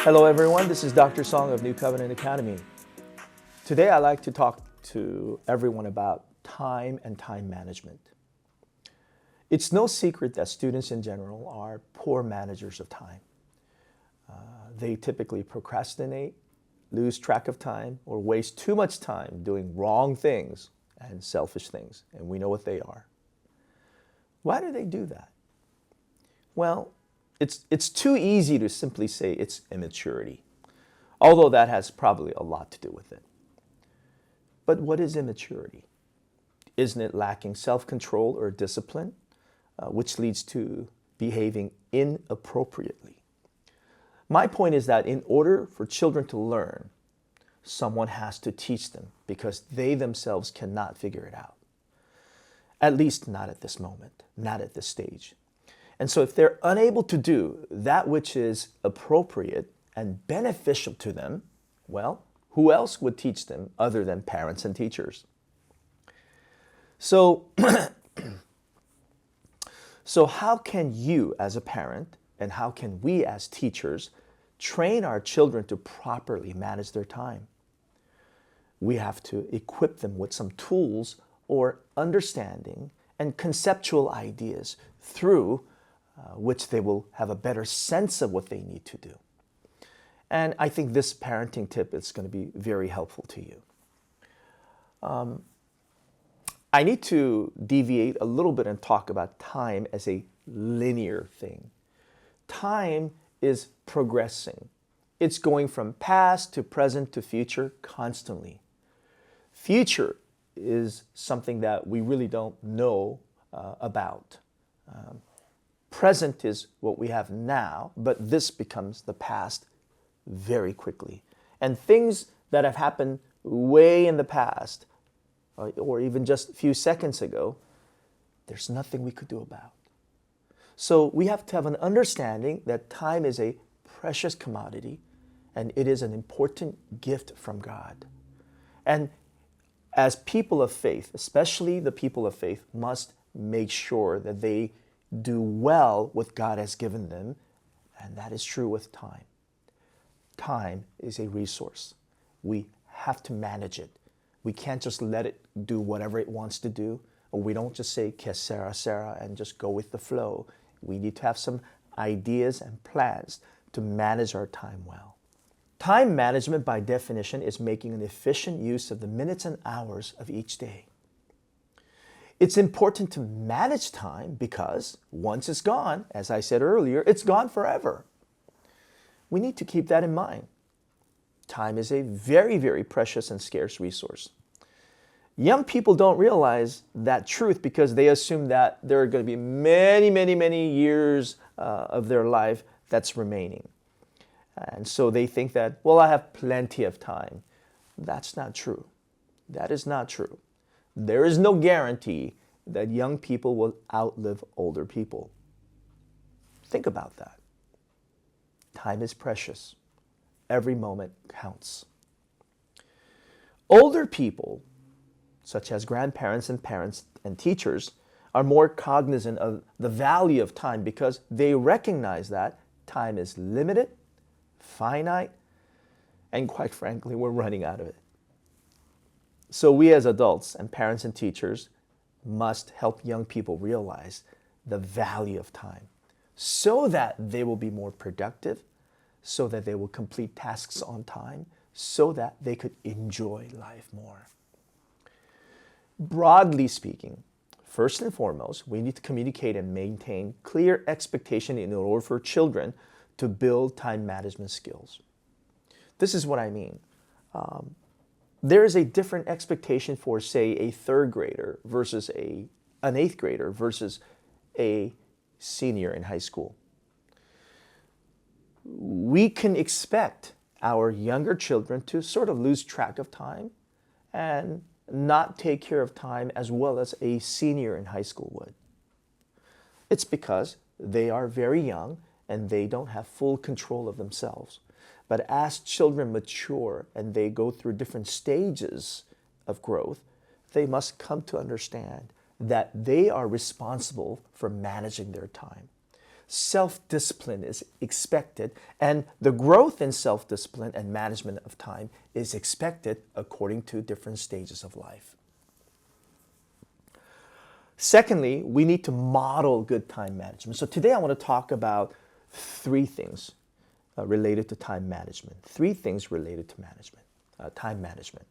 Hello everyone, this is Dr. Song of New Covenant Academy. Today I'd like to talk to everyone about time and time management. It's no secret that students in general are poor managers of time. They typically procrastinate, lose track of time, or waste too much time doing wrong things and selfish things, and we know what they are. Why do they do that? Well, it's too easy to simply say it's immaturity, although that has probably a lot to do with it. But what is immaturity? Isn't it lacking self-control or discipline, which leads to behaving inappropriately? My point is that in order for children to learn, someone has to teach them because they themselves cannot figure it out. At least not at this moment, not at this stage. And so if they're unable to do that which is appropriate and beneficial to them, well, who else would teach them other than parents and teachers? So, so how can you as a parent and how can we as teachers train our children to properly manage their time? We have to equip them with some tools or understanding and conceptual ideas through which they will have a better sense of what they need to do. And I think this parenting tip is going to be very helpful to you. I need to deviate a little bit and talk about time as a linear thing. Time is progressing. It's going from past to present to future constantly. Future is something that we really don't know about. Present is what we have now, but this becomes the past very quickly. And things that have happened way in the past, or even just a few seconds ago, there's nothing we could do about. So we have to have an understanding that time is a precious commodity, and it is an important gift from God. And as people of faith, especially the people of faith, must make sure that they do well what God has given them, and that is true with time. Time is a resource. We have to manage it. We can't just let it do whatever it wants to do, or we don't just say, que sera, sera, and just go with the flow. We need to have some ideas and plans to manage our time well. Time management, by definition, is making an efficient use of the minutes and hours of each day. It's important to manage time because once it's gone, as I said earlier, it's gone forever. We need to keep that in mind. Time is a very, very precious and scarce resource. Young people don't realize that truth because they assume that there are going to be many, many, many years of their life that's remaining. And so they think that, well, I have plenty of time. That's not true. That is not true. There is no guarantee that young people will outlive older people. Think about that. Time is precious. Every moment counts. Older people, such as grandparents and parents and teachers, are more cognizant of the value of time because they recognize that time is limited, finite, and quite frankly, we're running out of it. So we as adults and parents and teachers must help young people realize the value of time so that they will be more productive, so that they will complete tasks on time, so that they could enjoy life more. Broadly speaking, first and foremost, we need to communicate and maintain clear expectation in order for children to build time management skills. This is what I mean. There is a different expectation for, say, a third grader versus an eighth grader versus a senior in high school. We can expect our younger children to sort of lose track of time and not take care of time as well as a senior in high school would. It's because they are very young and they don't have full control of themselves. But as children mature and they go through different stages of growth, they must come to understand that they are responsible for managing their time. self-discipline is expected, and the growth in self-discipline and management of time is expected according to different stages of life. Secondly, we need to model good time management. So today I want to talk about three things related to time management. Three things related to time management.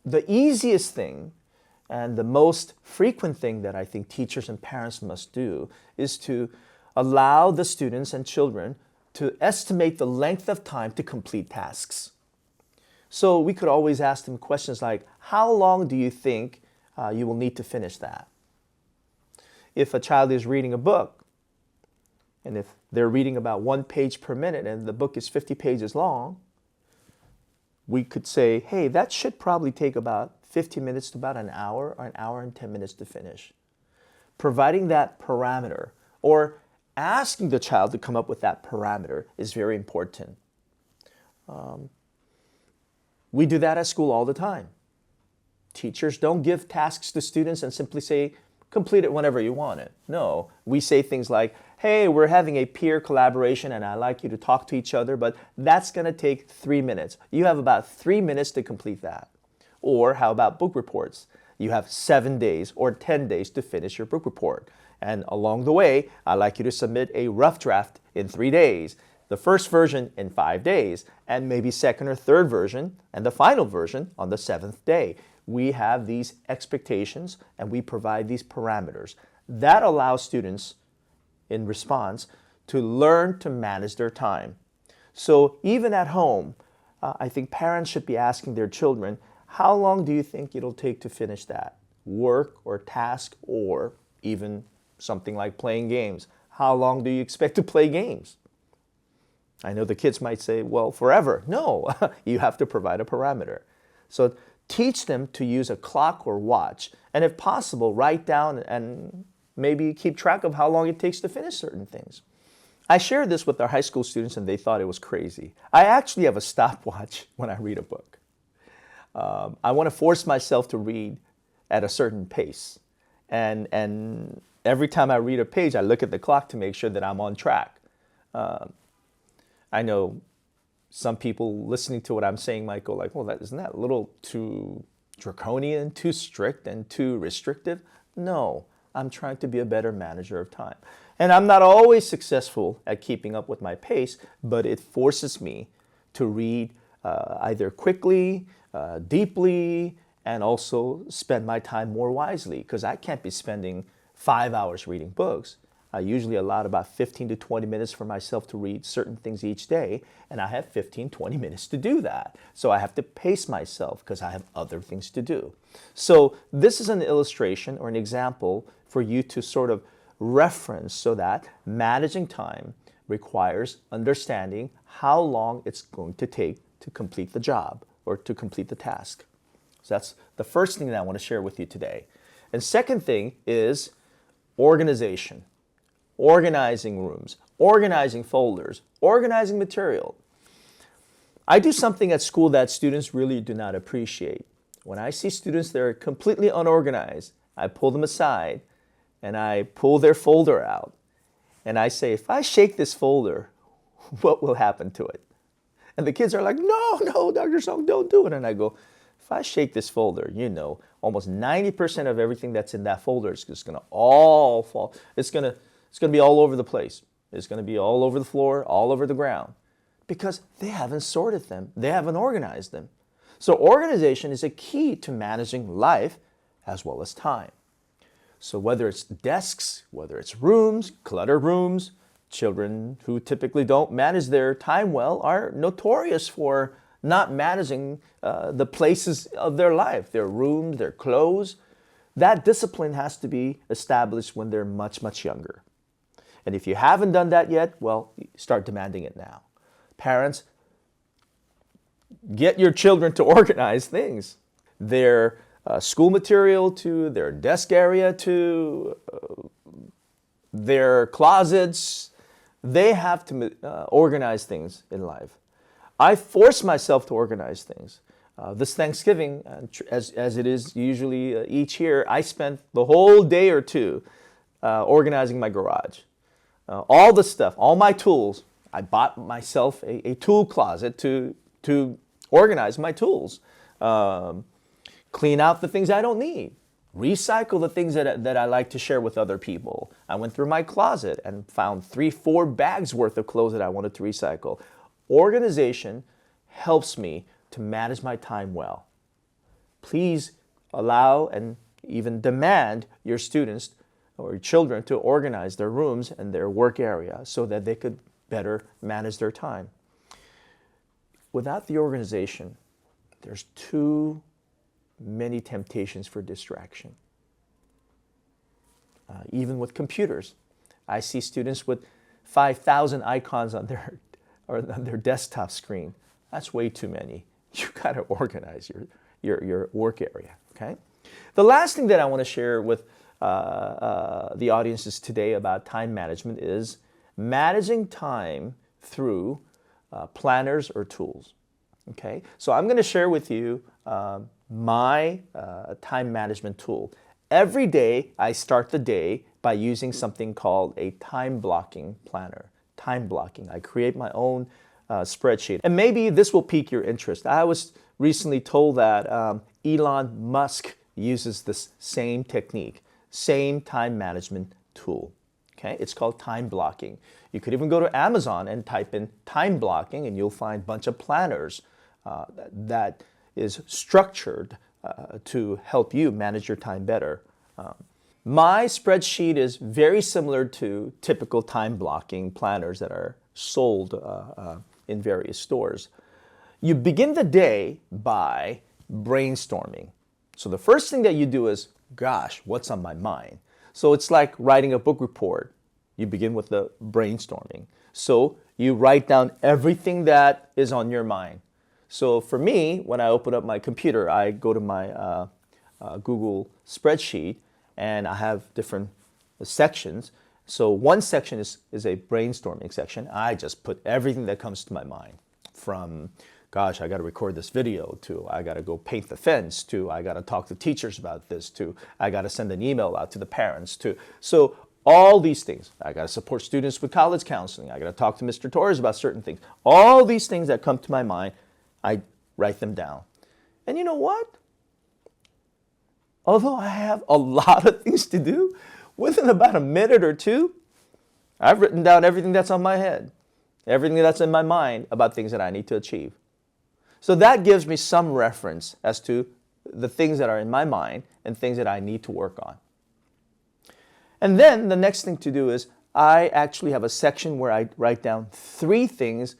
The easiest thing and the most frequent thing that I think teachers and parents must do is to allow the students and children to estimate the length of time to complete tasks. So we could always ask them questions like, how long do you think you will need to finish that? If a child is reading a book, and if they're reading about 1 page per minute and the book is 50 pages long, we could say, hey, that should probably take about 50 minutes to about an hour or an hour and 10 minutes to finish. Providing that parameter or asking the child to come up with that parameter is very important. We do that at school all the time. Teachers don't give tasks to students and simply say, complete it whenever you want it. No, we say things like, hey, we're having a peer collaboration and I'd like you to talk to each other, but that's going to take 3 minutes. You have about 3 minutes to complete that. Or how about book reports? You have 7 days or 10 days to finish your book report. And along the way, I'd like you to submit a rough draft in 3 days, the first version in 5 days, and maybe second or third version, and the final version on the 7th day. We have these expectations and we provide these parameters. That allows students, in response, to learn to manage their time. So even at home, I think parents should be asking their children, how long do you think it'll take to finish that work or task or even something like playing games? How long do you expect to play games? I know the kids might say, well, forever. No, you have to provide a parameter. So teach them to use a clock or watch, and if possible, write down and maybe keep track of how long it takes to finish certain things. I shared this with our high school students and they thought it was crazy. I actually have a stopwatch when I read a book. I want to force myself to read at a certain pace. And every time I read a page, I look at the clock to make sure that I'm on track. I know some people listening to what I'm saying might go like, well, isn't that a little too draconian, too strict, and too restrictive? No, I'm trying to be a better manager of time. And I'm not always successful at keeping up with my pace, but it forces me to read either quickly, deeply, and also spend my time more wisely, because I can't be spending 5 hours reading books. I usually allot about 15 to 20 minutes for myself to read certain things each day, and I have 15, 20 minutes to do that. So I have to pace myself because I have other things to do. So this is an illustration or an example for you to sort of reference, so that managing time requires understanding how long it's going to take to complete the job or to complete the task. So that's the first thing that I want to share with you today. And second thing is organization. Organizing rooms, organizing folders, organizing material. I do something at school that students really do not appreciate. When I see students that are completely unorganized, I pull them aside and I pull their folder out. And I say, if I shake this folder, what will happen to it? And the kids are like, no, Dr. Song, don't do it. And I go, if I shake this folder, almost 90% of everything that's in that folder is just going to all fall. It's going to be all over the place. It's going to be all over the floor, all over the ground, because they haven't sorted them. They haven't organized them. So organization is a key to managing life as well as time. So whether it's desks, whether it's rooms, cluttered rooms, children who typically don't manage their time well are notorious for not managing the places of their life, their rooms, their clothes. That discipline has to be established when they're much, much younger. And if you haven't done that yet, well, start demanding it now. Parents, get your children to organize things. Their school material to their desk area to their closets. They have to organize things in life. I force myself to organize things. This Thanksgiving, as it is usually each year, I spent the whole day or two organizing my garage. All the stuff, all my tools. I bought myself a tool closet to organize my tools. Clean out the things I don't need. Recycle the things that I like to share with other people. I went through my closet and found 3-4 bags worth of clothes that I wanted to recycle. Organization helps me to manage my time well. Please allow and even demand your students or your children to organize their rooms and their work area so that they could better manage their time. Without the organization, there's too many temptations for distraction. Even with computers, I see students with 5,000 icons on their desktop screen. That's way too many. You got to organize your work area. Okay. The last thing that I want to share with the audiences today about time management is managing time through planners or tools. Okay, so I'm going to share with you my time management tool. Every day I start the day by using something called a time blocking planner. Time blocking. I create my own spreadsheet. And maybe this will pique your interest. I was recently told that Elon Musk uses this same technique, same time management tool. Okay, it's called time blocking. You could even go to Amazon and type in time blocking and you'll find a bunch of planners that is structured to help you manage your time better. My spreadsheet is very similar to typical time blocking planners that are sold in various stores. You begin the day by brainstorming. So the first thing that you do is, gosh, what's on my mind? So it's like writing a book report. You begin with the brainstorming. So you write down everything that is on your mind. So for me, when I open up my computer, I go to my Google spreadsheet and I have different sections. So one section is a brainstorming section. I just put everything that comes to my mind, from, gosh, I got to record this video, to I got to go paint the fence, to I got to talk to teachers about this, to I got to send an email out to the parents, to so all these things. I got to support students with college counseling. I got to talk to Mr. Torres about certain things. All these things that come to my mind, I write them down. And you know what? Although I have a lot of things to do, within about a minute or two, I've written down everything that's on my head, everything that's in my mind about things that I need to achieve. So that gives me some reference as to the things that are in my mind and things that I need to work on. And then the next thing to do is I actually have a section where I write down 3 things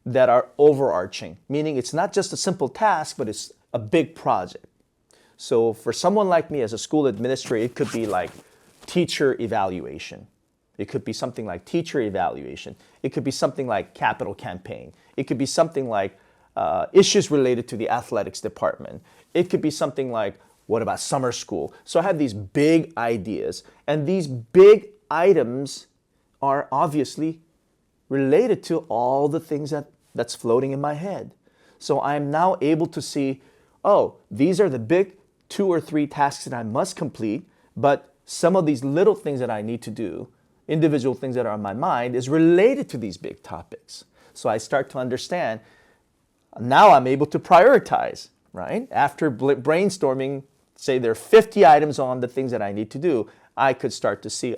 that are overarching, meaning it's not just a simple task, but it's a big project. So for someone like me as a school administrator, it could be like teacher evaluation. It could be something like teacher evaluation. It could be something like capital campaign. It could be something like issues related to the athletics department. It could be something like, what about summer school? So I have these big ideas, and these big items are obviously related to all the things that's floating in my head. So I'm now able to see, oh, these are the big 2 or 3 tasks that I must complete, but some of these little things that I need to do, individual things that are on my mind, is related to these big topics. So I start to understand, now I'm able to prioritize, right? After brainstorming, say there are 50 items on the things that I need to do, I could start to see,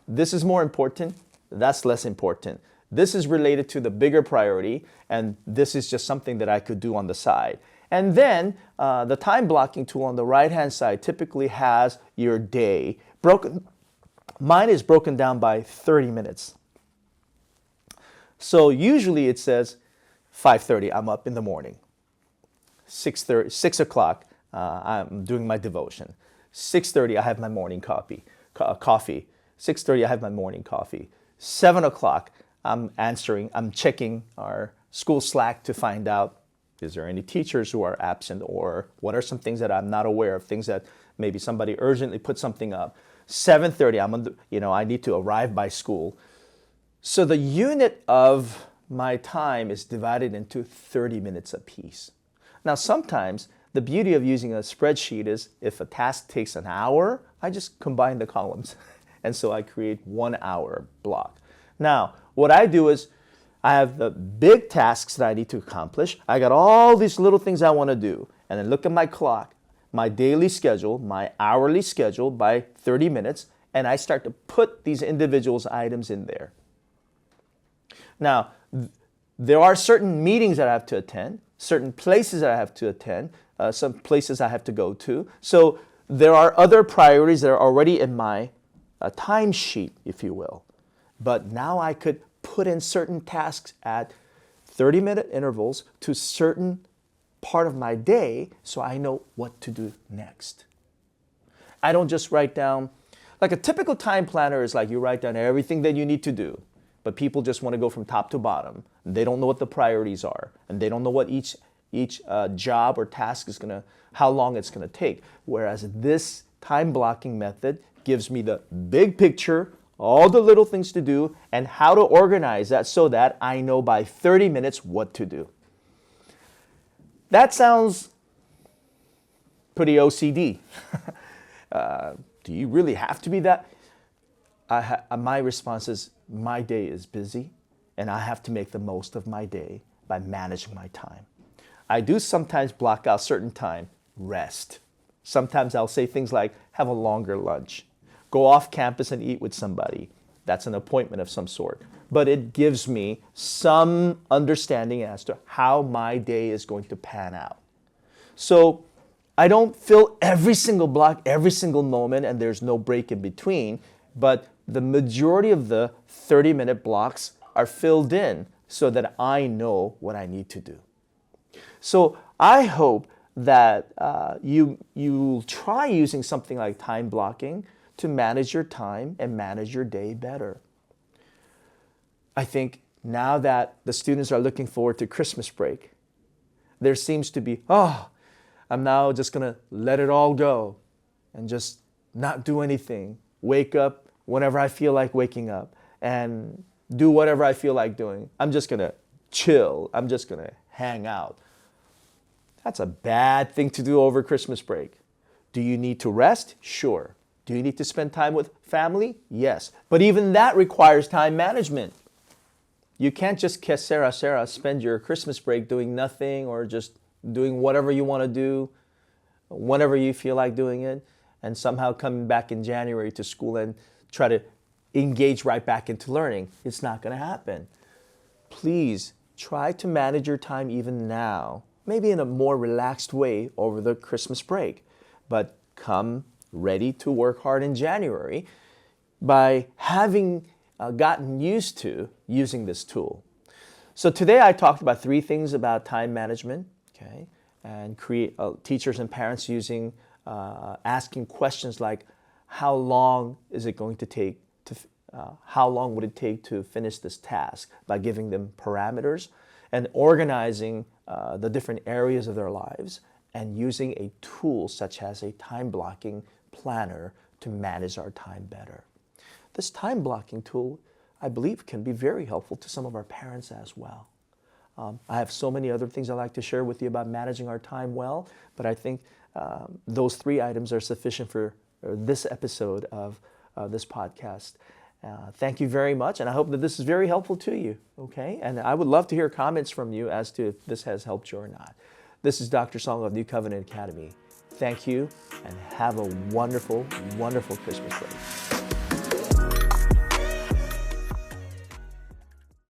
this is more important, that's less important. This is related to the bigger priority, and this is just something that I could do on the side. And then the time blocking tool on the right-hand side typically has your day broken. Mine is broken down by 30 minutes. So usually it says 5:30, I'm up in the morning. 6 o'clock, I'm doing my devotion. 6:30, I have my morning coffee. 6:30, I have my morning coffee. 7 o'clock, I'm checking our school Slack to find out, is there any teachers who are absent, or what are some things that I'm not aware of, things that maybe somebody urgently put something up. 7:30, I need to arrive by school. So the unit of my time is divided into 30 minutes apiece. Now, sometimes the beauty of using a spreadsheet is if a task takes an hour, I just combine the columns. And so I create 1 hour block. Now, what I do is I have the big tasks that I need to accomplish. I got all these little things I want to do. And then look at my clock, my daily schedule, my hourly schedule by 30 minutes, and I start to put these individual items in there. Now, there are certain meetings that I have to attend, certain places that I have to attend, some places I have to go to. So there are other priorities that are already in my timesheet, if you will. But now I could put in certain tasks at 30-minute intervals to certain part of my day so I know what to do next. I don't just write down, like a typical time planner is like you write down everything that you need to do, but people just want to go from top to bottom. They don't know what the priorities are, and they don't know what each job or task is how long it's gonna take. Whereas this time blocking method gives me the big picture, all the little things to do, and how to organize that so that I know by 30 minutes what to do. That sounds pretty OCD. Do you really have to be that? My response is, my day is busy, and I have to make the most of my day by managing my time. I do sometimes block out certain time, rest. Sometimes I'll say things like, have a longer lunch, go off campus and eat with somebody. That's an appointment of some sort. But it gives me some understanding as to how my day is going to pan out. So I don't fill every single block, every single moment, and there's no break in between, but the majority of the 30-minute blocks are filled in so that I know what I need to do. So I hope that you'll try using something like time blocking to manage your time and manage your day better. I think now that the students are looking forward to Christmas break, there seems to be, I'm now just going to let it all go and just not do anything. Wake up whenever I feel like waking up and do whatever I feel like doing. I'm just going to chill. I'm just going to hang out. That's a bad thing to do over Christmas break. Do you need to rest? Sure. Do you need to spend time with family? Yes. But even that requires time management. You can't just que sera, spend your Christmas break doing nothing or just doing whatever you want to do, whenever you feel like doing it, and somehow coming back in January to school and try to engage right back into learning. It's not going to happen. Please try to manage your time even now, maybe in a more relaxed way over the Christmas break, but come ready to work hard in January by having gotten used to using this tool. So today I talked about 3 things about time management, okay, and teachers and parents using asking questions like, how long is it going to take to how long would it take to finish this task, by giving them parameters and organizing the different areas of their lives and using a tool such as a time blocking planner to manage our time better. This time blocking tool, I believe, can be very helpful to some of our parents as well. I have so many other things I'd like to share with you about managing our time well, but I think those 3 items are sufficient for this episode of this podcast. Thank you very much, and I hope that this is very helpful to you, okay? And I would love to hear comments from you as to if this has helped you or not. This is Dr. Song of New Covenant Academy. Thank you, and have a wonderful, wonderful Christmas break.